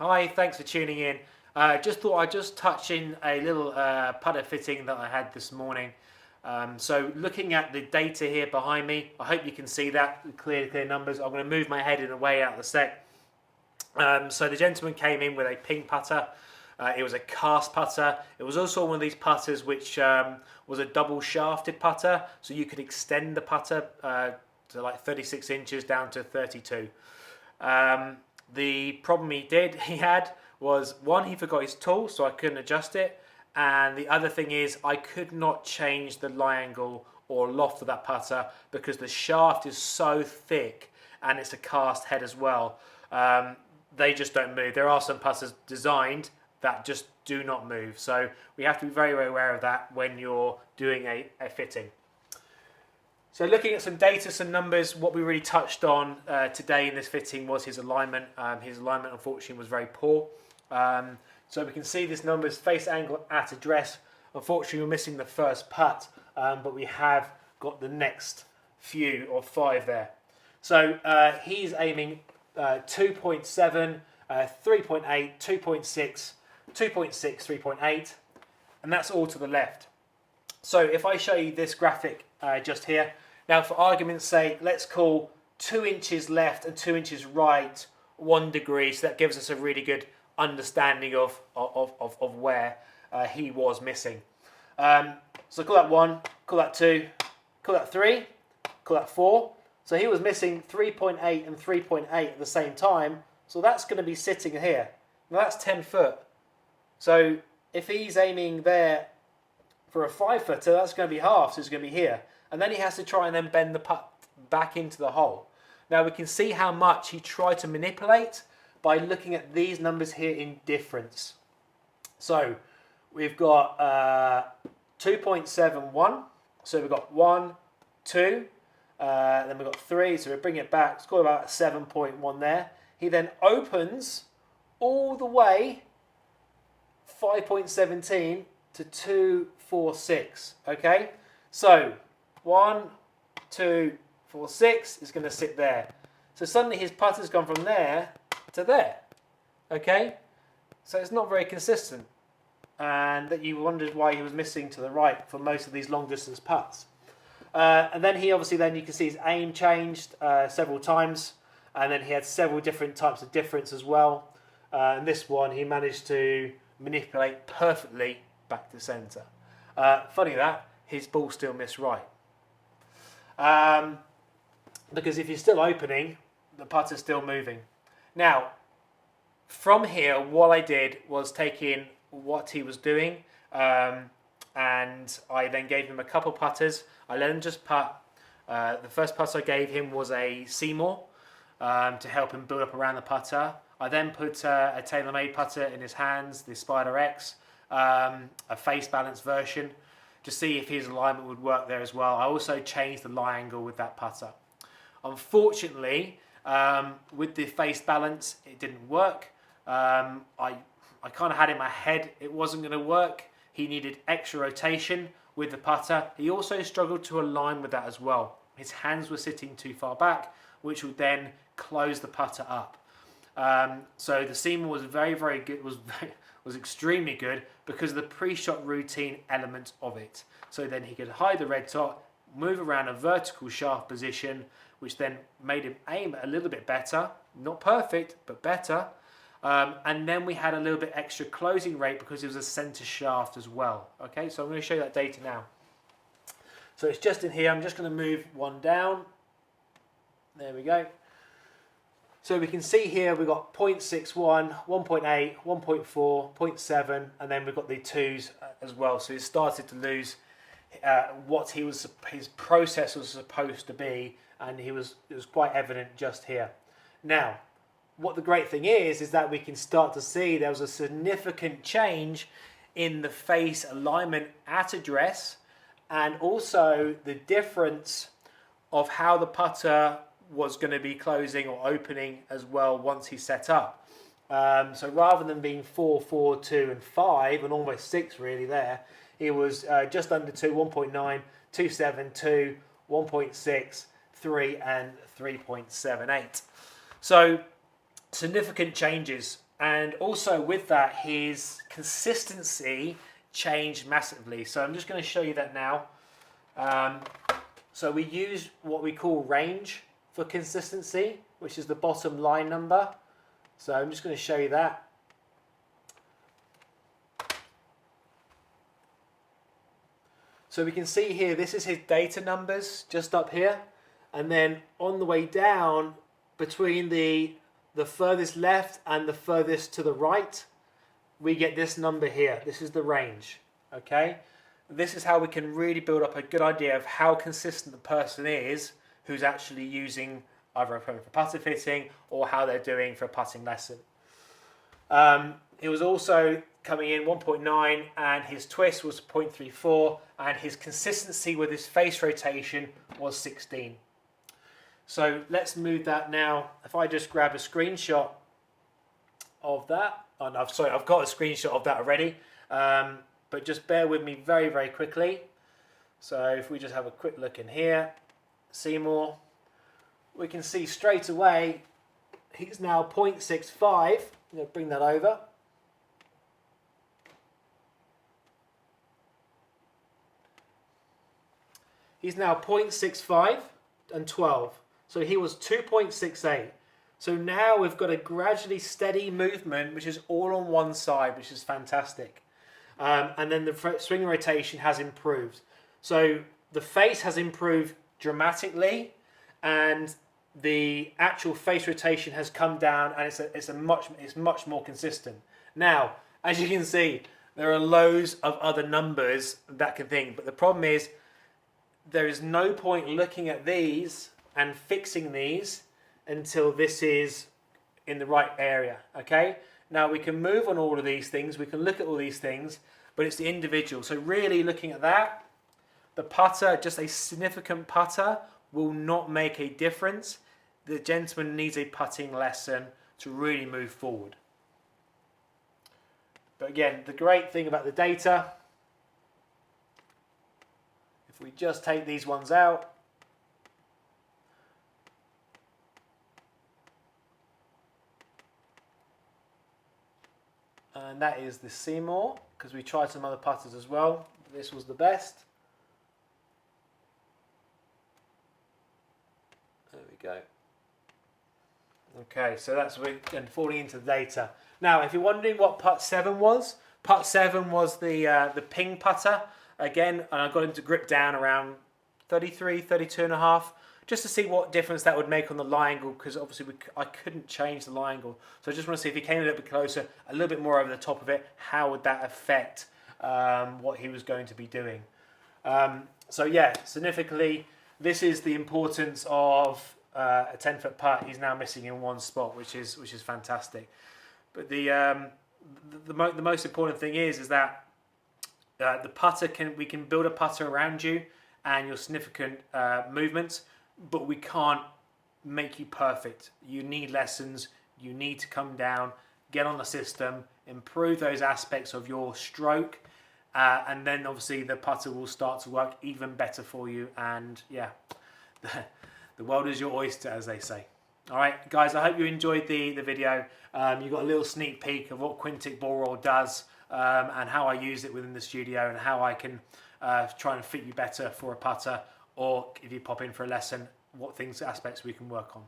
Hi, thanks for tuning in. Just thought I'd just touch in a little putter fitting that I had this morning. So looking at the data here behind me, I hope you can see that, clear numbers. I'm going to move my head in a way out of the sec. So the gentleman came in with a ping putter. It was a cast putter. It was also one of these putters which was a double shafted putter, so you could extend the putter to like 36 inches down to 32. The problem he had was, one, he forgot his tool, so I couldn't adjust it, and the other thing is I could not change the lie angle or loft of that putter because the shaft is so thick and it's a cast head as well. They just don't move. There are some putters designed that just do not move, so we have to be very, very aware of that when you're doing a fitting. So looking at some data, some numbers, what we really touched on today in this fitting was his alignment. His alignment, unfortunately, was very poor. So we can see this numbers, face angle at address. Unfortunately, we're missing the first putt, but we have got the next few or 5 there. So he's aiming 2.7, 3.8, 2.6, 2.6, 3.8, and that's all to the left. So if I show you this graphic just here, now for argument's sake, let's call 2 inches left and 2 inches right 1 degree, so that gives us a really good understanding of where he was missing. So call that 1, call that 2, call that 3, call that 4. So he was missing 3.8 and 3.8 at the same time, so that's going to be sitting here. Now that's 10 foot. So if he's aiming there for a 5-footer, that's going to be half, so it's going to be here. And then he has to try and then bend the putt back into the hole. Now we can see how much he tried to manipulate by looking at these numbers here in difference. So we've got 2.71, so we've got 1, 2, then we've got 3, so we bring it back, it's got about 7.1 there. He then opens all the way 5.17 to 246, okay? So 1, 2, 4, 6 is going to sit there. So suddenly his putter's gone from there to there, okay? So it's not very consistent, and that you wondered why he was missing to the right for most of these long distance putts. And then he obviously, then you can see his aim changed several times, and then he had several different types of difference as well. And this one he managed to manipulate perfectly back to centre. Funny that, his ball still missed right. Because if you're still opening, the putter's still moving. Now, from here, what I did was take in what he was doing, and I then gave him a couple putters. I let him just putt. The first putt I gave him was a Seymour to help him build up around the putter. I then put a TaylorMade putter in his hands, the Spider X, a face balance version, to see if his alignment would work there as well. I also changed the lie angle with that putter. Unfortunately, with the face balance, it didn't work. I kind of had in my head it wasn't going to work. He needed extra rotation with the putter. He also struggled to align with that as well. His hands were sitting too far back, which would then close the putter up. So the Seymour was very, very good. Was extremely good because of the pre-shot routine element of it. So then he could hide the red top, move around a vertical shaft position, which then made him aim a little bit better. Not perfect, but better. And then we had a little bit extra closing rate because it was a center shaft as well. Okay, so I'm going to show you that data now. So it's just in here. I'm just going to move one down. There we go. So we can see here we've got 0.61, 1.8, 1.4, 0.7, and then we've got the 2s as well. So he started to lose what his process was supposed to be, and it was quite evident just here. Now, what the great thing is that we can start to see there was a significant change in the face alignment at address, and also the difference of how the putter was going to be closing or opening as well once he set up. So rather than being 4, 4, 2 and 5 and almost 6 really there, it was just under 2, 1.9, 2.7, 2, 1.6, 3 and 3.78. So significant changes And also with that, his consistency changed massively. So I'm just going to show you that now. So we use what we call range for consistency, which is the bottom line number. So I'm just going to show you that. So we can see here, this is his data numbers just up here. And then on the way down, between the furthest left and the furthest to the right, we get this number here. This is the range, okay? This is how we can really build up a good idea of how consistent the person is who's actually using either a phone for putter fitting or how they're doing for a putting lesson. It was also coming in 1.9 and his twist was 0.34 and his consistency with his face rotation was 16. So let's move that now. If I just grab a screenshot of that. Oh, no, sorry, I've got a screenshot of that already. But just bear with me very, very quickly. So if we just have a quick look in here, Seymour, we can see straight away he's now 0.65. I'm going to bring that over. He's now 0.65 and 12. So he was 2.68. So now we've got a gradually steady movement, which is all on one side, which is fantastic. And then the swing rotation has improved. So the face has improved dramatically, and the actual face rotation has come down, and it's much more consistent. Now, as you can see, there are loads of other numbers that can think, but the problem is there is no point looking at these and fixing these until this is in the right area, okay? Now we can move on all of these things, we can look at all these things, but it's the individual. So really looking at that, the putter, just a significant putter, will not make a difference. The gentleman needs a putting lesson to really move forward. But again, the great thing about the data, if we just take these ones out, and that is the Seymour, because we tried some other putters as well. This was the best. There we go. Okay, so that's and falling into the data. Now, if you're wondering what putt 7 was the ping putter. Again, and I got him to grip down around 33, 32 and a half, just to see what difference that would make on the lie angle, because obviously I couldn't change the lie angle. So I just want to see if he came a little bit closer, a little bit more over the top of it, how would that affect what he was going to be doing. So yeah, significantly, this is the importance of a 10-foot putt. He's now missing in one spot, which is fantastic. But the most important thing is that the putter we can build a putter around you and your significant movements, but we can't make you perfect. You need lessons. You need to come down, get on the system, improve those aspects of your stroke, and then obviously the putter will start to work even better for you. And yeah, the world is your oyster, as they say. All right, guys, I hope you enjoyed the video. You got a little sneak peek of what Quintic ball roll does, and how I use it within the studio, and how I can try and fit you better for a putter, or if you pop in for a lesson, what aspects we can work on.